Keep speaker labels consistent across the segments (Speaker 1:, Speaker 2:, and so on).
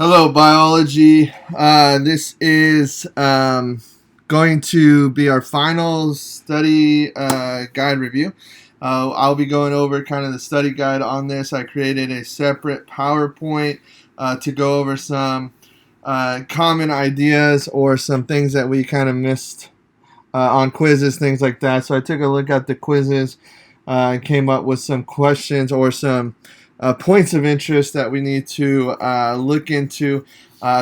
Speaker 1: Hello, biology. This is going to be our final study guide review. I'll be going over kind of the study guide on this. I created a separate PowerPoint to go over some common ideas or some things that we kind of missed on quizzes, things like that. So I took a look at the quizzes and came up with some questions or some points of interest that we need to look into.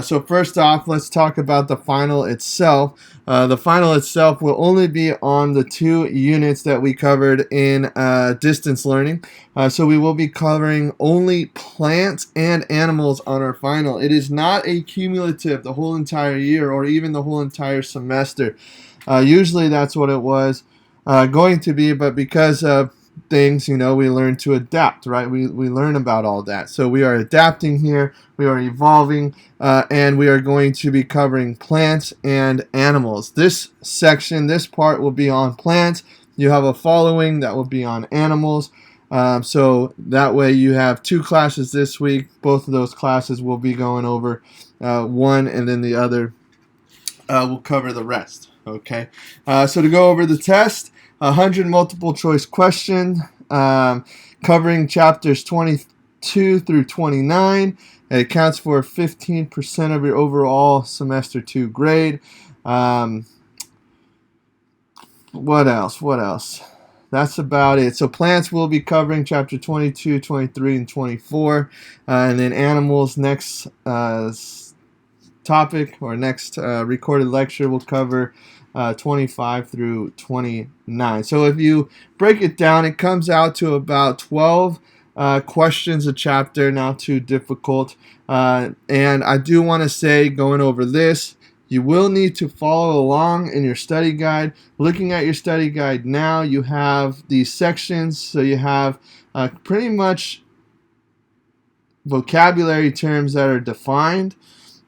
Speaker 1: So first off, let's talk about the final itself. The final itself will only be on the 2 units that we covered in distance learning. So we will be covering only plants and animals on our final. It is not a cumulative the whole entire year or even the whole entire semester. Usually that's what it was going to be, but because of things, we learn to adapt, right? We learn about all that. So we are adapting here, we are evolving, and we are going to be covering plants and animals. This section, this part will be on plants. You have a following that will be on animals. So that way you have 2 classes this week. Both of those classes will be going over one, and then the other will cover the rest. Okay, so to go over the test, 100 multiple choice question covering chapters 22 through 29. It accounts for 15% of your overall semester 2 grade. What else? That's about it. So plants will be covering chapter 22, 23, and 24. And then animals, next topic or next recorded lecture will cover 25 through 29. So if you break it down, it comes out to about 12 questions a chapter, not too difficult. And I do want to say, going over this, you will need to follow along in your study guide. Looking at your study guide now, you have these sections. So you have pretty much vocabulary terms that are defined.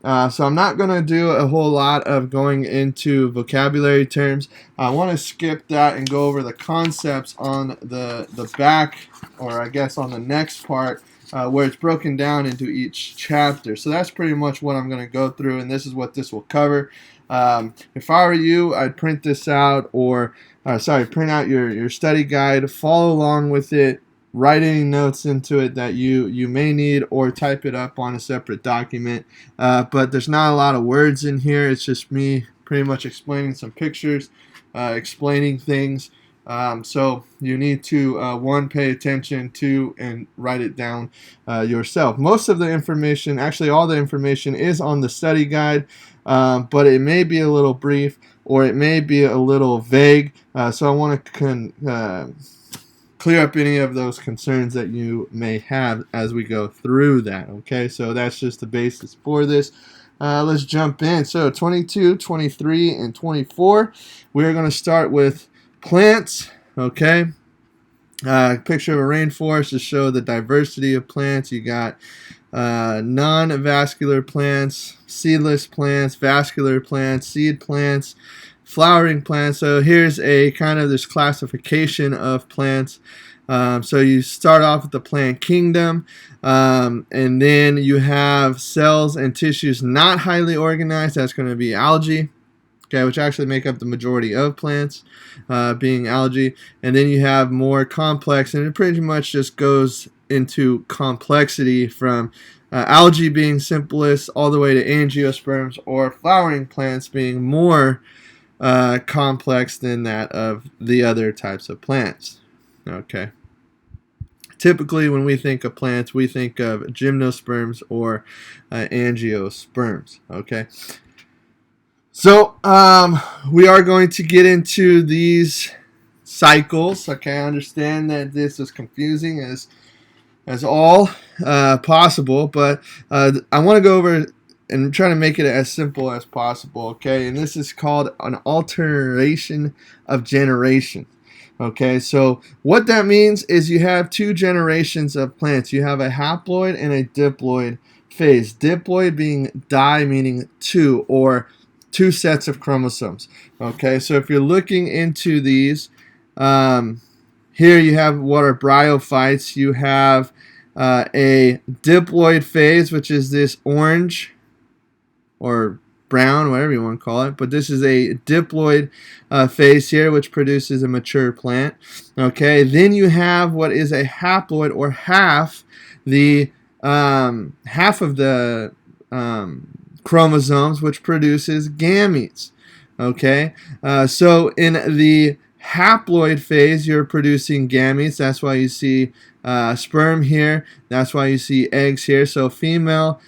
Speaker 1: So I'm not going to do a whole lot of going into vocabulary terms. I want to skip that and go over the concepts on the back, or I guess on the next part, where it's broken down into each chapter. So that's pretty much what I'm going to go through, and this is what this will cover. If I were you, I'd print this out, or print out your study guide, follow along with it. Write any notes into it that you may need, or type it up on a separate document. But there's not a lot of words in here. It's just me pretty much explaining some pictures, explaining things. So you need to, 1, pay attention to and write it down yourself. Most of the information, actually all the information, is on the study guide, but it may be a little brief or it may be a little vague. So I want to clear up any of those concerns that you may have as we go through that. Okay, so that's just the basis for this. Let's jump in. So 22, 23, and 24. We're going to start with plants. Okay, picture of a rainforest to show the diversity of plants. You got non-vascular plants, seedless plants, vascular plants, seed plants, flowering plants. So here's a kind of this classification of plants. So you start off with the plant kingdom, and then you have cells and tissues not highly organized. That's going to be algae, okay, which actually make up the majority of plants, being algae. And then you have more complex, and it pretty much just goes into complexity from algae being simplest all the way to angiosperms, or flowering plants being more complex than that of the other types of plants. Okay. Typically, when we think of plants, we think of gymnosperms or angiosperms. Okay. So we are going to get into these cycles. Okay, I understand that this is confusing as all possible, but I want to go over and try to make it as simple as possible, okay? And this is called an alternation of generation, okay? So what that means is you have 2 generations of plants. You have a haploid and a diploid phase. Diploid being di, meaning 2, or 2 sets of chromosomes, okay? So if you're looking into these, here you have what are bryophytes. You have a diploid phase, which is this orange or brown, whatever you want to call it, but this is a diploid phase here, which produces a mature plant. Okay, then you have what is a haploid, or half of the chromosomes, which produces gametes. Okay, so in the haploid phase, you're producing gametes. That's why you see sperm here. That's why you see eggs here. So female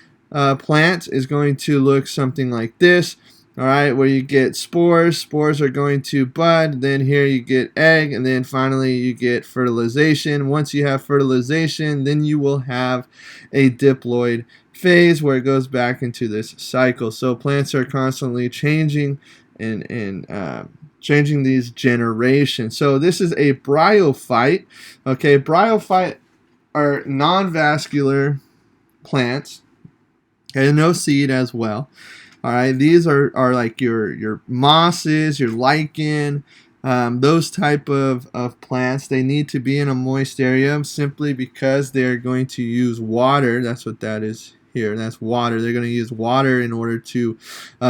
Speaker 1: plant is going to look something like this. All right, where you get spores. Spores are going to bud. Then here you get egg, and then finally you get fertilization. Once you have fertilization, then you will have a diploid phase where it goes back into this cycle. So plants are constantly changing and changing these generations. So this is a bryophyte. Okay, bryophyte are non-vascular plants. Okay, no seed as well. All right, these are like your mosses, your lichen, those type of plants. They need to be in a moist area simply because they're going to use water. That's what that is here. That's water. They're going to use water in order to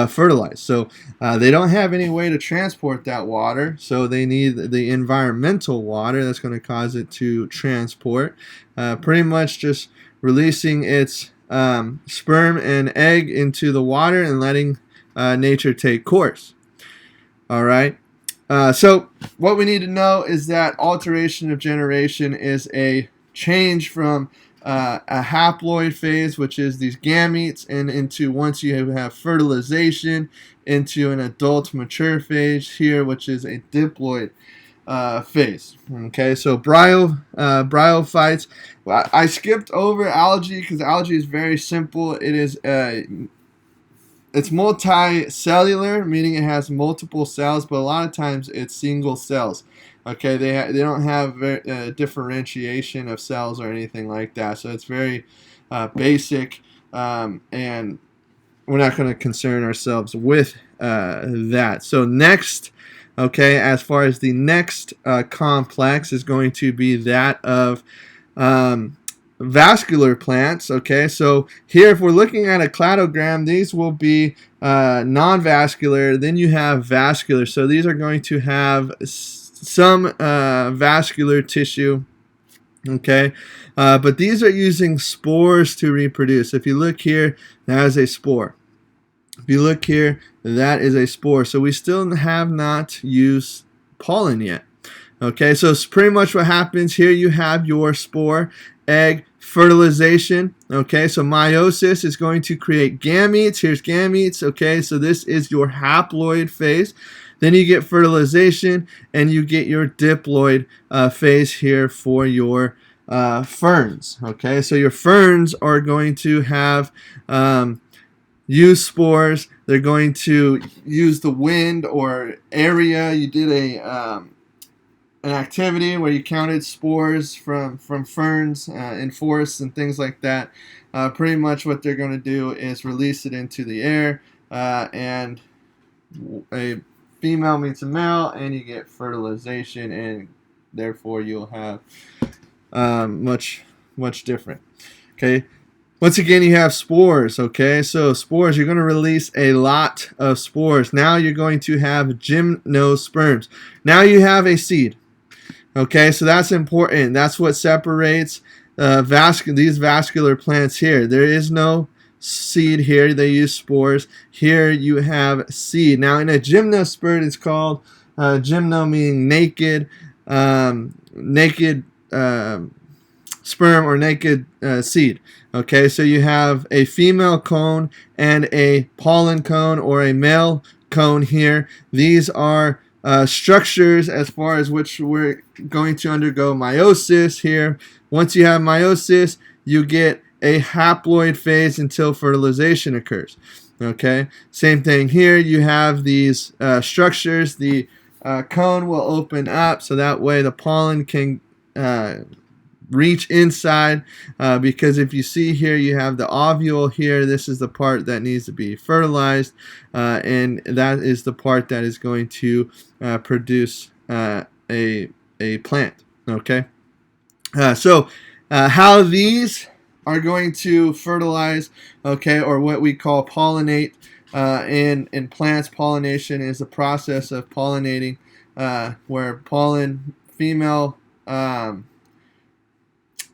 Speaker 1: fertilize. So they don't have any way to transport that water, so they need the environmental water that's going to cause it to transport. Pretty much just releasing its sperm and egg into the water and letting nature take course. All right. So what we need to know is that alteration of generation is a change from a haploid phase, which is these gametes, and into, once you have fertilization, into an adult mature phase here, which is a diploid phase. Okay, so bryophytes. I skipped over algae because algae is very simple. It is it's multicellular, meaning it has multiple cells, but a lot of times it's single cells. Okay, they don't have differentiation of cells or anything like that, so it's very basic, and we're not going to concern ourselves with that. So next, okay, as far as the next complex is going to be that of vascular plants. Okay, so here if we're looking at a cladogram, these will be non-vascular. Then you have vascular. So these are going to have some vascular tissue. Okay, but these are using spores to reproduce. If you look here, that is a spore. If you look here, that is a spore. So we still have not used pollen yet. Okay, so it's pretty much what happens here. You have your spore, egg, fertilization. Okay, so meiosis is going to create gametes. Here's gametes. Okay, so this is your haploid phase. Then you get fertilization, and you get your diploid phase here for your ferns. Okay, so your ferns are going to have use spores. They're going to use the wind or area. You did an activity where you counted spores from ferns in forests and things like that. Pretty much what they're going to do is release it into the air, and a female meets a male, and you get fertilization, and therefore you'll have much different. Okay. Once again, you have spores. Okay, so spores, you're going to release a lot of spores. Now you're going to have gymnosperms. Now you have a seed. Okay, so that's important. That's what separates these vascular plants here. There is no seed here. They use spores. Here you have seed. Now in a gymnosperm, it's called gymno, meaning naked, naked sperm or naked seed. Okay, so you have a female cone and a pollen cone or a male cone here. These are structures as far as which we're going to undergo meiosis here. Once you have meiosis, you get a haploid phase until fertilization occurs. Okay, same thing here. You have these structures. The cone will open up so that way the pollen can reach inside, because if you see here, you have the ovule here. This is the part that needs to be fertilized, and that is the part that is going to produce a plant. Okay, so How these are going to fertilize, okay, or what we call pollinate. In plants, pollination is the process of pollinating, where pollen, female, the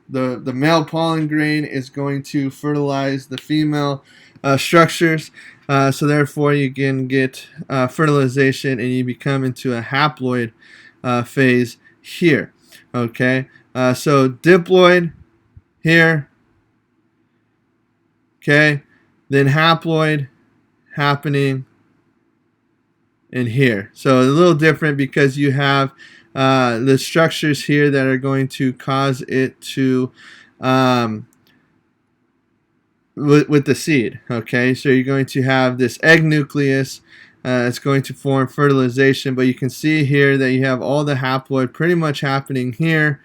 Speaker 1: male pollen grain is going to fertilize the female structures. So therefore, you can get fertilization, and you become into a haploid phase here. Okay, so diploid here. Okay, then haploid happening in here. So a little different because you have the structures here that are going to cause it to with the seed. Okay, so you're going to have this egg nucleus. It's going to form fertilization, but you can see here that you have all the haploid pretty much happening here.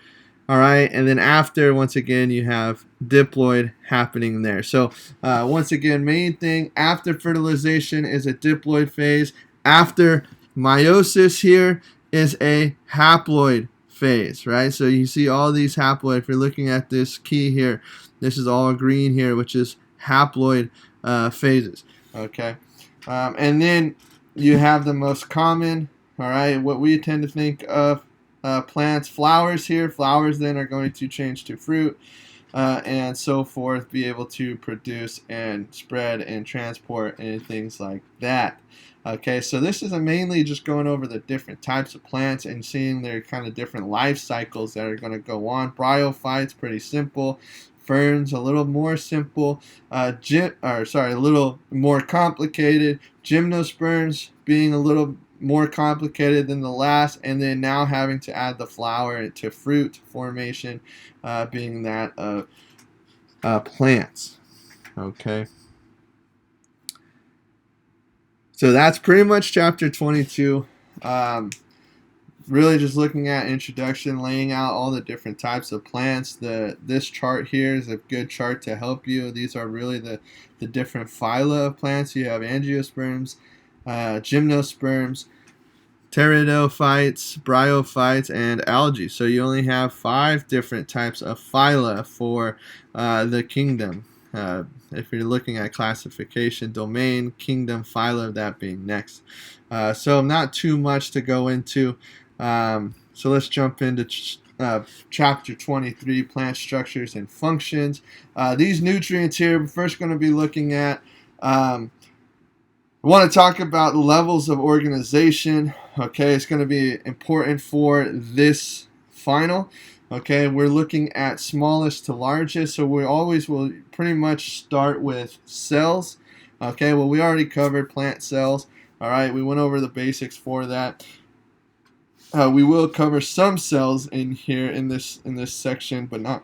Speaker 1: All right, and then after, once again, you have diploid happening there. So once again, main thing after fertilization is a diploid phase. After meiosis here is a haploid phase, right? So you see all these haploid. If you're looking at this key here, this is all green here, which is haploid phases. Okay, and then you have the most common, all right, what we tend to think of. Plants, flowers here. Flowers then are going to change to fruit and so forth, be able to produce and spread and transport and things like that. Okay, so this is mainly just going over the different types of plants and seeing their kind of different life cycles that are going to go on. Bryophytes, pretty simple. Ferns, a little more simple. A little more complicated. Gymnosperms being a little more complicated than the last, and then now having to add the flower to fruit formation, being that of plants. Okay, so that's pretty much chapter 22. Really just looking at introduction, laying out all the different types of plants. This chart here is a good chart to help you. These are really the different phyla of plants. You have angiosperms, gymnosperms, pteridophytes, bryophytes, and algae. So you only have 5 different types of phyla for the kingdom. If you're looking at classification, domain, kingdom, phyla, that being next. So not too much to go into. So let's jump into chapter 23, plant structures and functions. These nutrients here, we're first going to be looking at. I want to talk about levels of organization. Okay, it's going to be important for this final. Okay, we're looking at smallest to largest, so we always will pretty much start with cells. Okay, well, we already covered plant cells. All right, we went over the basics for that. We will cover some cells in here in this section, but not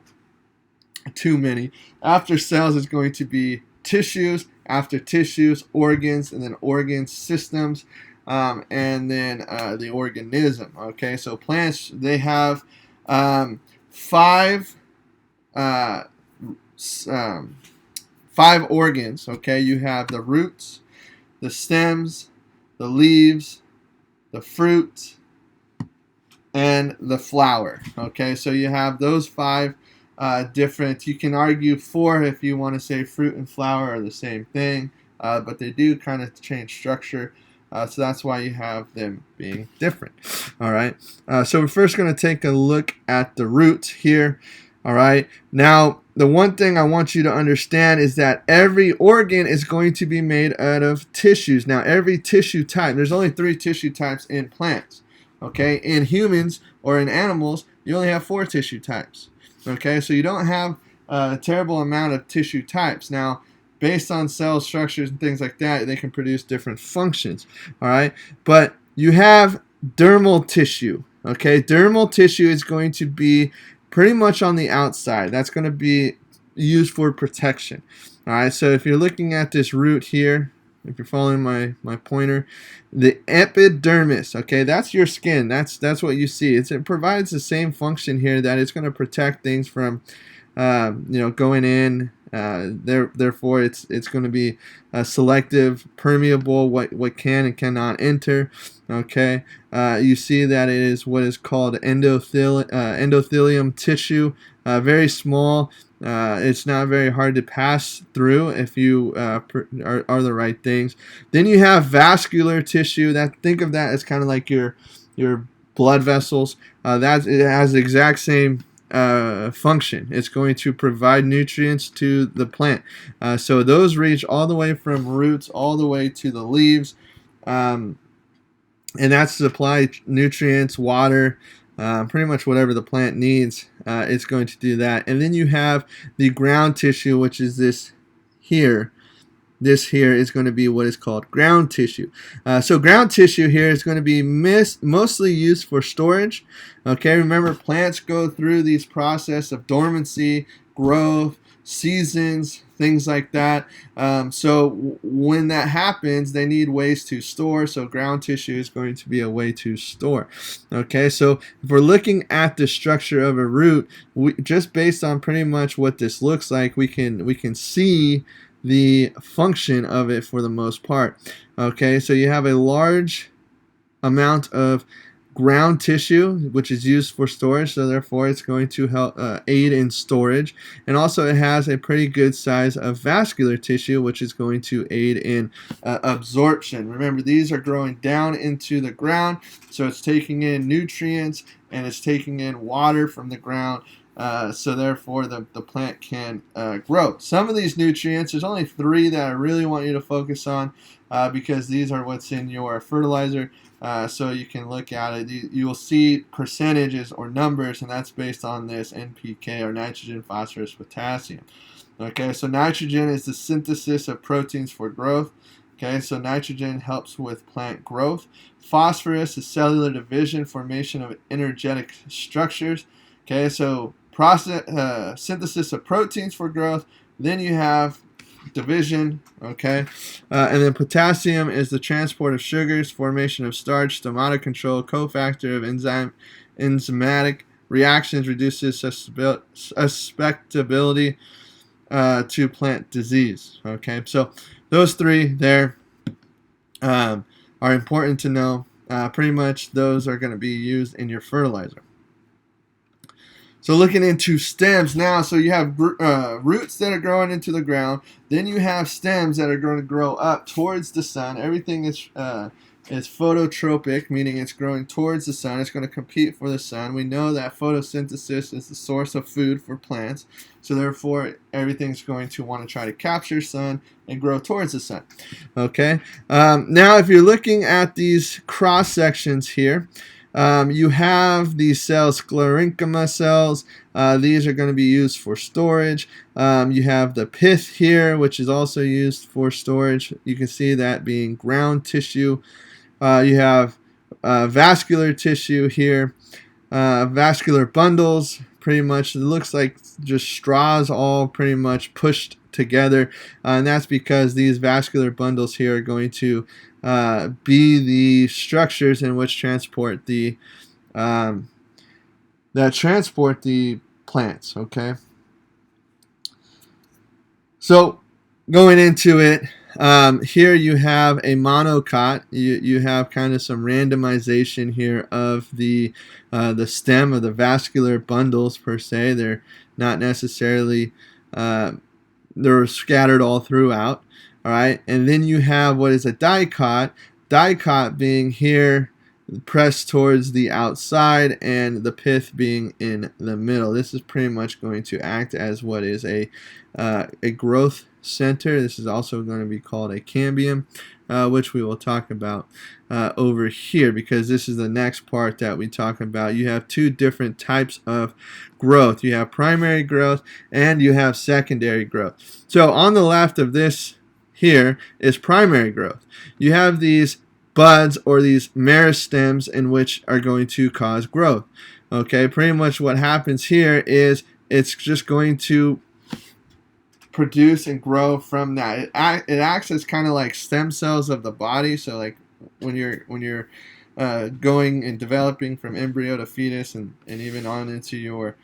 Speaker 1: too many. After cells is going to be tissues. After tissues, organs, and then organ systems, and then the organism. Okay, so plants, they have 5 organs. Okay, you have the roots, the stems, the leaves, the fruit, and the flower. Okay, so you have those 5 different. You can argue 4 if you want to say fruit and flower are the same thing, but they do kind of change structure. So that's why you have them being different. All right. So we're first going to take a look at the root here. All right. Now, the one thing I want you to understand is that every organ is going to be made out of tissues. Now, every tissue type, there's only 3 tissue types in plants. Okay. In humans or in animals, you only have 4 tissue types. Okay. So you don't have a terrible amount of tissue types. Now, based on cell structures and things like that, they can produce different functions. All right. But you have dermal tissue. Okay. Dermal tissue is going to be pretty much on the outside. That's going to be used for protection. All right. So if you're looking at this root here, if you're following my pointer, the epidermis, okay, that's your skin. That's what you see. It provides the same function here, that it's going to protect things from going in Therefore, it's going to be selective, permeable, what can and cannot enter. Okay, you see that it is what is called endothelium tissue, very small. It's not very hard to pass through if you are the right things. Then you have vascular tissue. Think of that as kind of like your blood vessels. It has the exact same function. It's going to provide nutrients to the plant. So those reach all the way from roots all the way to the leaves. And that's supply nutrients, water, pretty much whatever the plant needs. It's going to do that. And then you have the ground tissue, which is this here. This here is going to be what is called ground tissue. So ground tissue here is going to be mostly used for storage. Okay, remember plants go through these process of dormancy, growth, seasons, things like that. So when that happens, they need ways to store. So ground tissue is going to be a way to store. Okay, so if we're looking at the structure of a root, just based on pretty much what this looks like, we can see the function of it for the most part. Okay, so you have a large amount of ground tissue, which is used for storage, so therefore it's going to help aid in storage. And also it has a pretty good size of vascular tissue, which is going to aid in absorption. Remember, these are growing down into the ground, so it's taking in nutrients and it's taking in water from the ground. So therefore the plant can grow. Some of these nutrients, there's only 3 that I really want you to focus on because these are what's in your fertilizer. So you can look at it. You will see percentages or numbers, and that's based on this NPK, or nitrogen, phosphorus, potassium. Okay, so nitrogen is the synthesis of proteins for growth. Okay, so nitrogen helps with plant growth. Phosphorus is cellular division, formation of energetic structures. Okay, so synthesis of proteins for growth. Then you have division. Okay, and then potassium is the transport of sugars, formation of starch, stomata control, cofactor of enzymatic reactions, reduces susceptibility to plant disease. Okay, so those 3 there are important to know. Pretty much those are going to be used in your fertilizer. So looking into stems now, so you have roots that are growing into the ground. Then you have stems that are going to grow up towards the sun. Everything is phototropic, meaning it's growing towards the sun. It's going to compete for the sun. We know that photosynthesis is the source of food for plants. So therefore, everything's going to want to try to capture sun and grow towards the sun. Okay. Now, if you're looking at these cross sections here, you have these cells, sclerenchyma cells. These are going to be used for storage. You have the pith here, which is also used for storage. You can see that being ground tissue. You have vascular tissue here. Vascular bundles, pretty much, it looks like just straws all pretty much pushed together. And that's because these vascular bundles here are going to be the structures in which transport the plants. Okay, so going into it, here you have a monocot. You have kind of some randomization here of the stem of the vascular bundles per se. They're not necessarily they're scattered all throughout. All right, and then you have what is a dicot. Dicot being here pressed towards the outside, and the pith being in the middle. This is pretty much going to act as what is a growth center. This is also going to be called a cambium, which we will talk about over here, because this is the next part that we talk about. You have 2 different types of growth. You have primary growth and you have secondary growth. So on the left of this here is primary growth. You have these buds or these meristems in which are going to cause growth. Okay, pretty much what happens here is it's just going to produce and grow from that. It acts as kind of like stem cells of the body. So like when you're going and developing from embryo to fetus and even on into your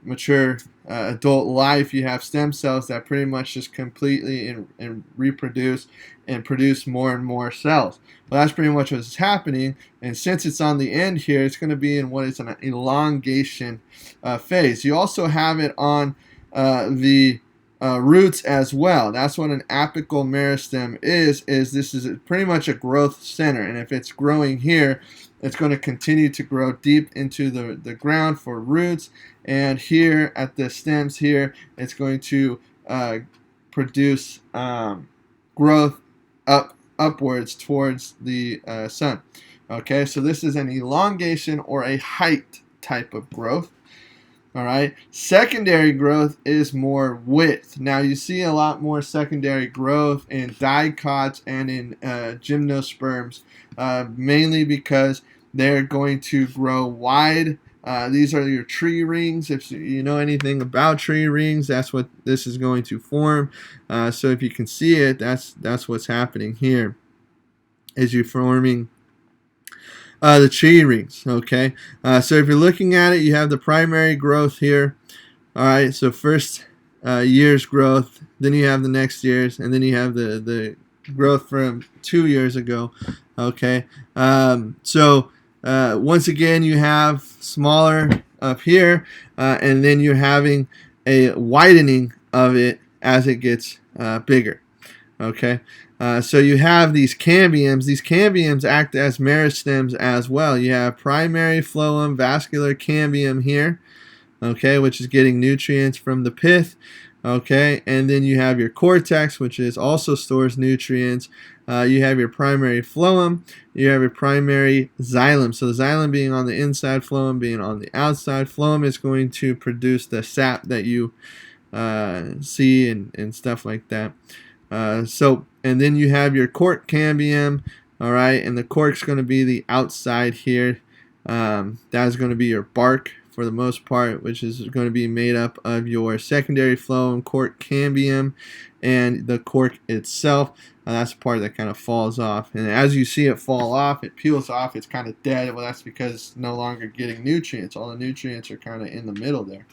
Speaker 1: mature adult life, you have stem cells that pretty much just completely and reproduce and produce more and more cells. Well, that's pretty much what's happening. And since it's on the end here, it's going to be in what is an elongation phase. You also have it on the roots as well. That's what an apical meristem is this is pretty much a growth center. And if it's growing here, it's going to continue to grow deep into the ground for roots. And here at the stems here, it's going to produce growth upwards towards the sun. Okay, so this is an elongation or a height type of growth. All right. Secondary growth is more width. Now you see a lot more secondary growth in dicots and in gymnosperms, mainly because they're going to grow wide. These are your tree rings. If you know anything about tree rings, that's what this is going to form. So if you can see it, that's what's happening here. Is you're forming the tree rings. Okay, so if you're looking at it, you have the primary growth here. All right, so first year's growth, then you have the next year's, and then you have the growth from 2 years ago. Okay, so once again, you have smaller up here, and then you're having a widening of it as it gets bigger. Okay, so you have these cambiums. These cambiums act as meristems as well. You have primary phloem, vascular cambium here, okay, which is getting nutrients from the pith, okay, and then you have your cortex, which is also stores nutrients. You have your primary phloem, you have your primary xylem. So the xylem being on the inside, phloem being on the outside. Phloem is going to produce the sap that you see and stuff like that. And then you have your cork cambium, all right, and the cork's going to be the outside here. That's going to be your bark for the most part, which is going to be made up of your secondary phloem, cork cambium, and the cork itself. That's the part that kind of falls off. And as you see it fall off, it peels off, it's kind of dead. Well, that's because it's no longer getting nutrients. All the nutrients are kind of in the middle there.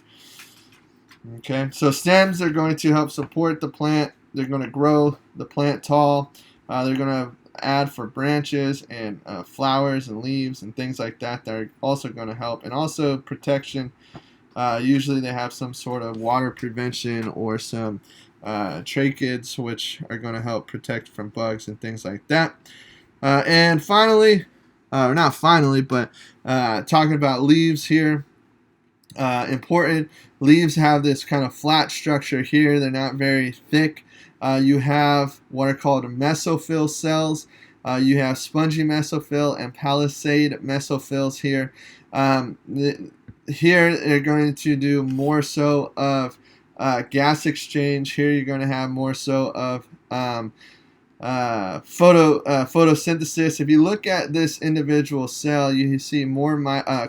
Speaker 1: Okay, so stems are going to help support the plant. They're going to grow the plant tall. They're going to add for branches and flowers and leaves and things like that that are also going to help. And also protection. Usually they have some sort of water prevention or some tracheids, which are going to help protect from bugs and things like that. And finally, not finally, but talking about leaves here. Important. Leaves have this kind of flat structure here. They're not very thick. You have what are called mesophyll cells. You have spongy mesophyll and palisade mesophylls here. Here they're going to do more so of gas exchange. Here you're going to have more so of photosynthesis. If you look at this individual cell, you see more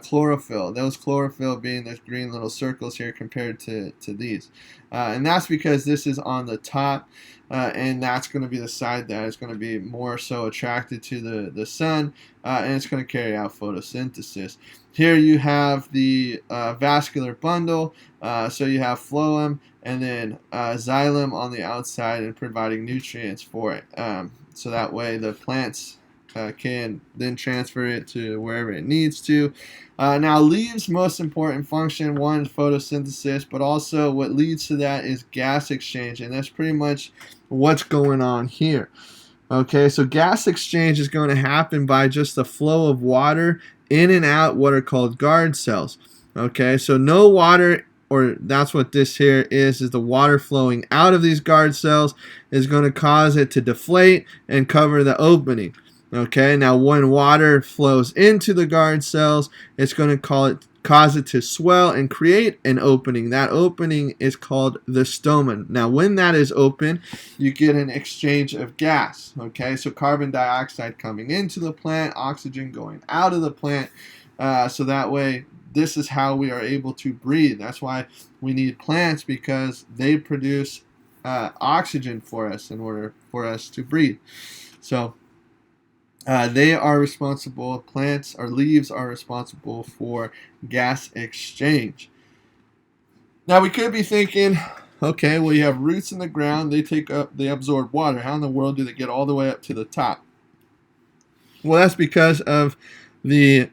Speaker 1: chlorophyll. Those chlorophyll being those green little circles here compared to these. And that's because this is on the top, and that's going to be the side that is going to be more so attracted to the sun, and it's going to carry out photosynthesis. Here you have the vascular bundle, so you have phloem and then xylem on the outside and providing nutrients for it. So that way the plants can then transfer it to wherever it needs to. Now leaves' most important function, one, photosynthesis, but also what leads to that is gas exchange, and that's pretty much what's going on here. Okay, so gas exchange is going to happen by just the flow of water in and out what are called guard cells. Okay, so no water, or that's what this here is the water flowing out of these guard cells is going to cause it to deflate and cover the opening. Okay, now when water flows into the guard cells, it's going to cause it to swell and create an opening. That opening is called the stoma. Now when that is open, you get an exchange of gas. Okay, so carbon dioxide coming into the plant, oxygen going out of the plant. So that way, this is how we are able to breathe. That's why we need plants, because they produce oxygen for us in order for us to breathe. So they are responsible, plants or leaves are responsible for gas exchange. Now we could be thinking, okay, well you have roots in the ground, they absorb water. How in the world do they get all the way up to the top? Well, that's because of the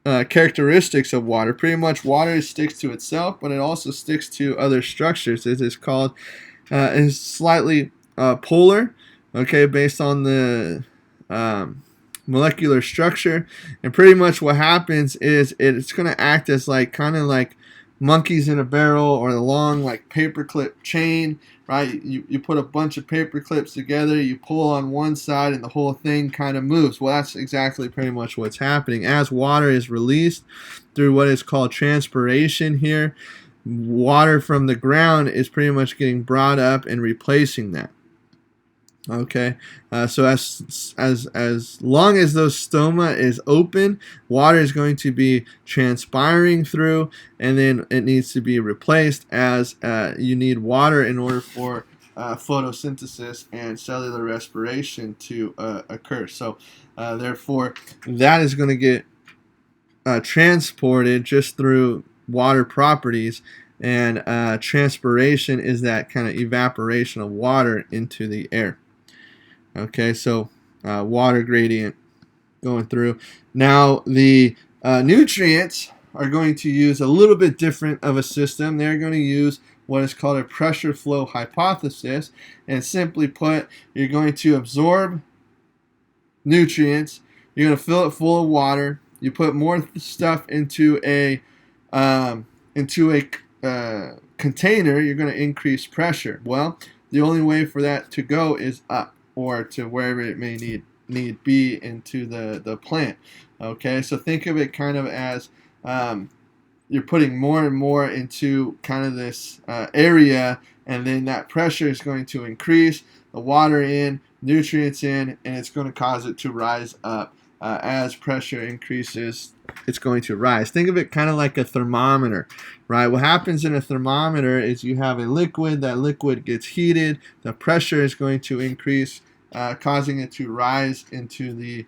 Speaker 1: characteristics of water. Pretty much, water sticks to itself, but it also sticks to other structures. It is called is slightly polar, okay, based on the molecular structure. And pretty much what happens is it's going to act as like kind of like monkeys in a barrel or a long like paperclip chain, right? You put a bunch of paper clips together, you pull on one side and the whole thing kind of moves. Well, that's exactly pretty much what's happening. As water is released through what is called transpiration here, water from the ground is pretty much getting brought up and replacing that. Okay, so as long as those stoma is open, water is going to be transpiring through, and then it needs to be replaced as you need water in order for photosynthesis and cellular respiration to occur. So therefore, that is going to get transported just through water properties, and transpiration is that kind of evaporation of water into the air. Okay, so water gradient going through. Now the nutrients are going to use a little bit different of a system. They're going to use what is called a pressure flow hypothesis, and simply put, you're going to absorb nutrients, you're going to fill it full of water, you put more stuff into a container, you're going to increase pressure. Well, the only way for that to go is up, or to wherever it may need be into the plant. Okay, so think of it kind of as you're putting more and more into kind of this area, and then that pressure is going to increase, the water in, nutrients in, and it's going to cause it to rise up. As pressure increases, it's going to rise. Think of it kind of like a thermometer, right? What happens in a thermometer is you have a liquid, that liquid gets heated, the pressure is going to increase, causing it to rise into the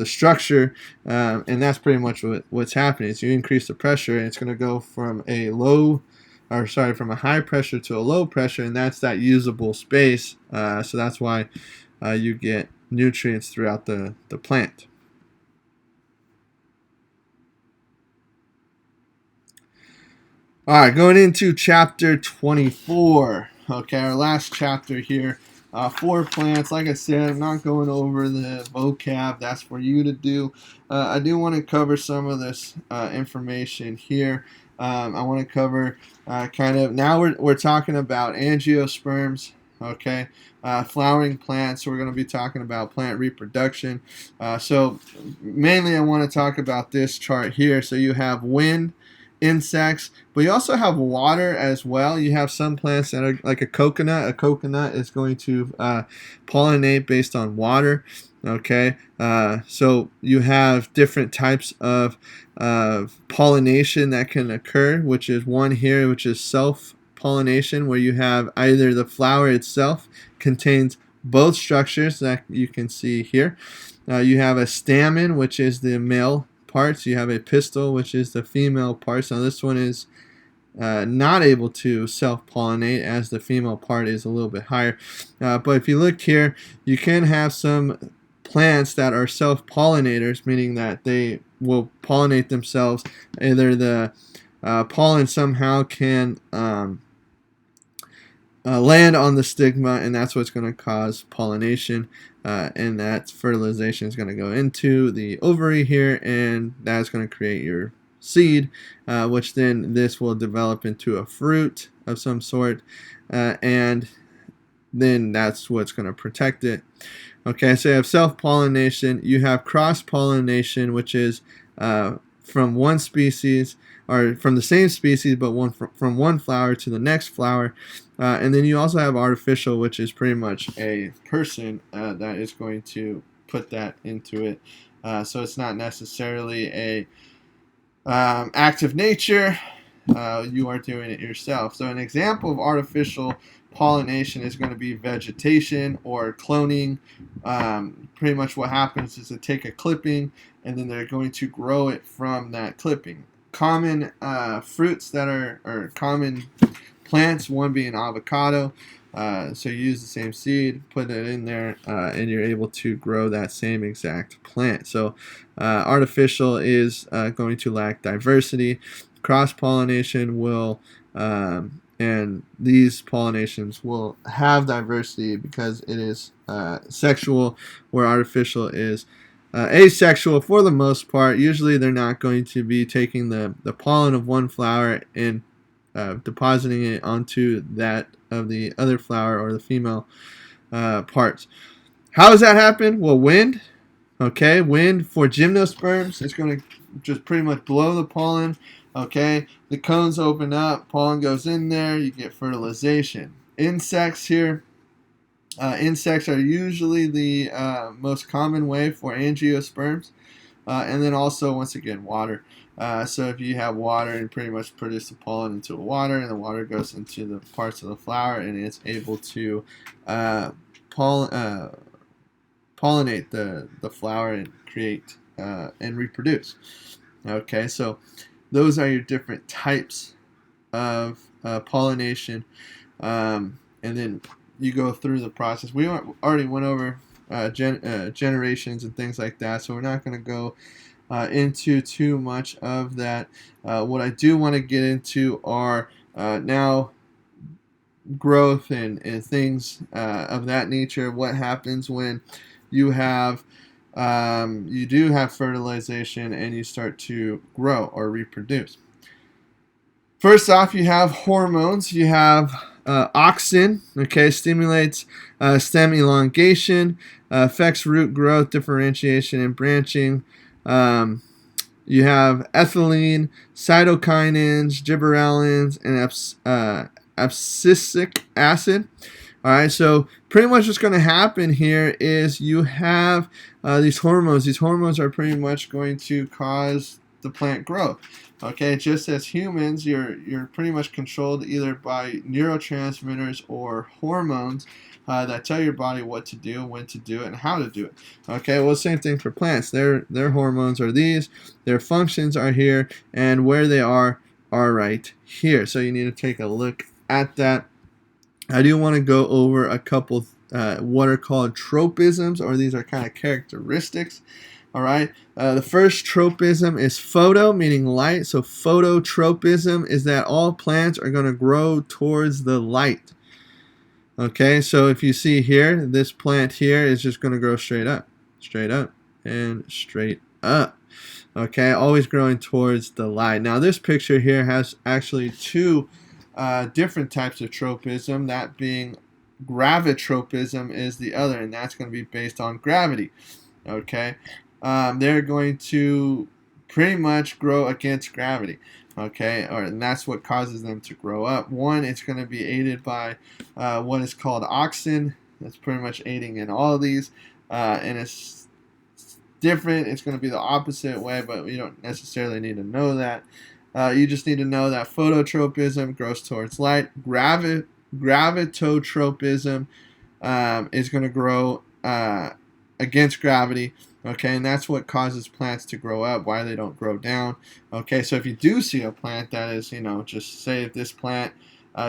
Speaker 1: structure, and that's pretty much what's happening. Is you increase the pressure, and it's going to go from from a high pressure to a low pressure, and that's that usable space. So that's why you get nutrients throughout the plant. All right, going into chapter 24. Okay, our last chapter here. 4 plants. Like I said, I'm not going over the vocab. That's for you to do. I do want to cover some of this information here. I want to cover kind of, now we're talking about angiosperms. Okay, flowering plants. So we're going to be talking about plant reproduction. So mainly I want to talk about this chart here. So you have wind, insects, but you also have water as well. You have some plants that are like a coconut. A coconut is going to pollinate based on water. Okay, so you have different types of pollination that can occur, which is one here, which is self-pollination, where you have either the flower itself contains both structures that you can see here. You have a stamen, which is the male parts. You have a pistil, which is the female parts. Now this one is not able to self-pollinate, as the female part is a little bit higher. But if you look here, you can have some plants that are self-pollinators, meaning that they will pollinate themselves. Either the pollen somehow can land on the stigma, and that's what's going to cause pollination, and that fertilization is going to go into the ovary here, and that's going to create your seed, which then this will develop into a fruit of some sort, and then that's what's going to protect it. Okay, so you have self-pollination, you have cross-pollination, which is from one species, or from the same species, but from one flower to the next flower. And then you also have artificial, which is pretty much a person that is going to put that into it. So it's not necessarily a act of nature. You are doing it yourself. So an example of artificial pollination is going to be vegetation or cloning. Pretty much what happens is they take a clipping and then they're going to grow it from that clipping. Common fruits that or common plants, one being avocado. So you use the same seed, put it in there, and you're able to grow that same exact plant. So artificial is going to lack diversity. Cross-pollination will, and these pollinations will have diversity because it is sexual, where artificial is asexual for the most part. Usually they're not going to be taking the pollen of one flower and depositing it onto that of the other flower or the female parts. How does that happen? Well, wind. Okay, wind for gymnosperms. It's going to just pretty much blow the pollen. Okay, the cones open up, pollen goes in there, you get fertilization. Insects here. Insects are usually the most common way for angiosperms. And then also, once again, water. So if you have water and pretty much produce the pollen into the water, and the water goes into the parts of the flower, and it's able to pollinate the flower and create and reproduce. Okay, so those are your different types of pollination, and then you go through the process. We already went over generations and things like that, so we're not going to go into too much of that. What I do want to get into are now growth and things of that nature. What happens when you have you do have fertilization and you start to grow or reproduce. First off, you have hormones. You have auxin, okay, stimulates stem elongation, affects root growth, differentiation, and branching. You have ethylene, cytokinins, gibberellins, and abscisic acid. All right, so pretty much what's going to happen here is you have these hormones. These hormones are pretty much going to cause the plant growth. Okay, just as humans, you're pretty much controlled either by neurotransmitters or hormones that tell your body what to do, when to do it, and how to do it. Okay, well, same thing for plants. Their hormones are these, their functions are here, and where they are right here. So you need to take a look at that. I do want to go over a couple what are called tropisms, or these are kind of characteristics. All right. The first tropism is photo, meaning light. So phototropism is that all plants are going to grow towards the light. Okay. So if you see here, this plant here is just going to grow straight up, and straight up. Okay. Always growing towards the light. Now this picture here has actually two different types of tropism. That being gravitropism is the other, and that's going to be based on gravity. Okay. They're going to pretty much grow against gravity, okay, and that's what causes them to grow up. One, it's going to be aided by what is called auxin. That's pretty much aiding in all of these, and it's different. It's going to be the opposite way, but you don't necessarily need to know that. You just need to know that phototropism grows towards light. Gravitotropism is going to grow against gravity. Okay, and that's what causes plants to grow up, why they don't grow down. Okay, so if you do see a plant that is, just say if this plant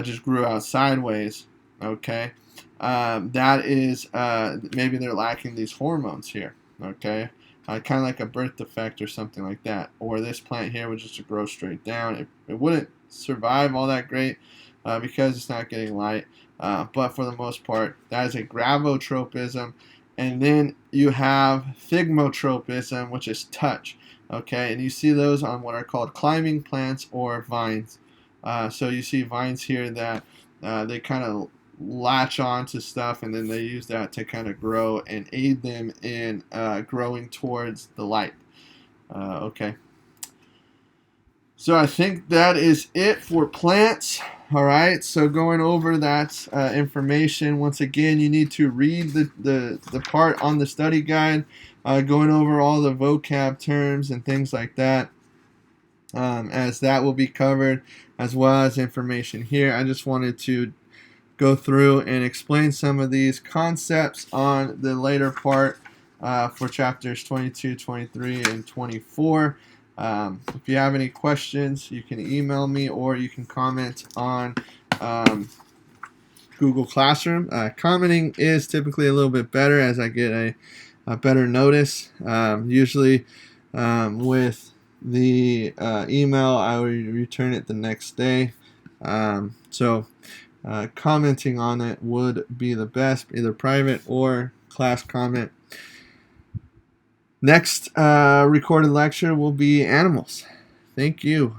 Speaker 1: just grew out sideways, okay, that is maybe they're lacking these hormones here, okay, kind of like a birth defect or something like that. Or this plant here would just grow straight down. It wouldn't survive all that great because it's not getting light, but for the most part, that is a gravitropism. And then you have thigmotropism, which is touch. Okay, and you see those on what are called climbing plants or vines. So you see vines here that they kind of latch on to stuff, and then they use that to kind of grow and aid them in growing towards the light. Okay. So I think that is it for plants. All right, so going over that information, once again, you need to read the part on the study guide, going over all the vocab terms and things like that, as that will be covered, as well as information here. I just wanted to go through and explain some of these concepts on the later part for chapters 22, 23, and 24. If you have any questions, you can email me or you can comment on Google Classroom. Commenting is typically a little bit better as I get a better notice. Usually with the email, I will return it the next day. So commenting on it would be the best, either private or class comment. Next recorded lecture will be animals. Thank you.